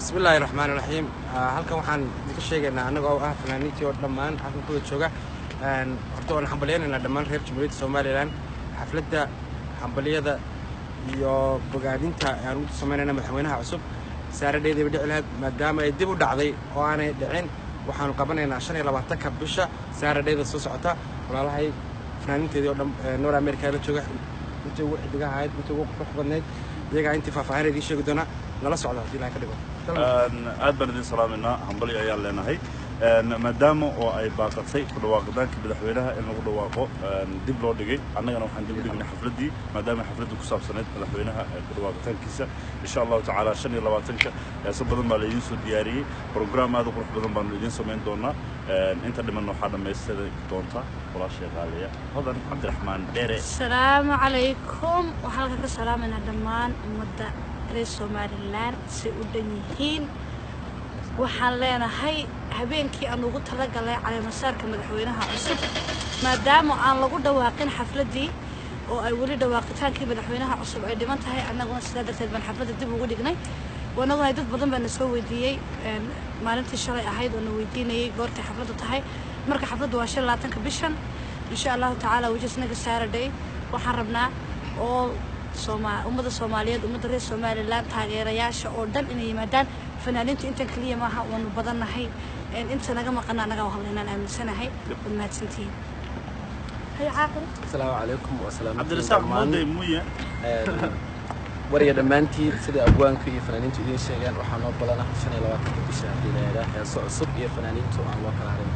بسم الله الرحمن الرحيم halkan waxaan idinka sheegaynaa anagoo ah fanaaniintii oo dhammaan halkan ku jooga horta waan xambalyeynaa dhammaan reer Jamhuuriyadda Soomaaliland xafladda xambaliyada iyo bogaadinta aan u sameynayna madaxweynaha cusub saaradeedii dhici lahayd maadaama ay dib u dhacday oo aanay dhicin waxaan qabanaynaa 25ka bisha saaradeeda soo socota walaalahay fanaaniinteedii oo dhan North America la jooga intii ugu xidigaha ahayd intii ugu qurux badneyd iyaga intii faahfaahin idin sheegi doona nala socda hadii la ka dhigo aad baan idin salaaminaa hambali ayaan leenahay maadaama oo ay baaqatay ku dhawaaqitaanka madaxweynaha in lagu dhawaaqo dib loo dhigay annagana waxaan dib u dhignay xafladii maadaama xafladdu ku saabsaneyd madaxweynaha ku dhawaaqitaankiisa insha Allah ta'ala 25ka heeso badan baa la idin soo diyaariyay program aad u qurux badan baan idin sameyn doonaa inta dhiman waxaa dhameystiray doonta walaashay qaaliya hodan cabdiraxmaan dheere assalaamu calaykum waxaan ka salaaminaa dhammaan ummadda reer Somaliland si u dhan yihiin waxaan leenahay habeenkii aan ugu talagalay caleemasaarka madaxweynaha cusub maadaama aan lagu dhawaaqin xafladii oo ay wali dhawaaqitaankii madaxweynaha cusub ay dhiman tahay annaguna sidaa darteed baan xafladda dib ugu dhignay wanaguna dad badan baan soo weydiiyay maalintii shalay ahayd oo na weydiinayay goortay xafladdu tahay marka xafladdu waa 25ka bishan insha Allah ta'ala wajisnaga Saturday waxaan rabnaa oo ummadda Soomaaliyeed ummadda reer Somaliland taageerayaasha oo dhan inay yimaadaan fanaaniinta inta kaliya maaha waanu badanahay inta naga maqan anaga hadlaynaan aaminsanahay wadmaadsantiin hay caaqil assalaamu calaykum wa salaam cabdirasaaq mooday muuye wariga dhamaantii sida abwaanka iyo fanaaniintu idin sheegaan waxaan oo balana 25 bisha hadii la yiraahdo heeso cusub iyo fanaaniintu aan loo kala harin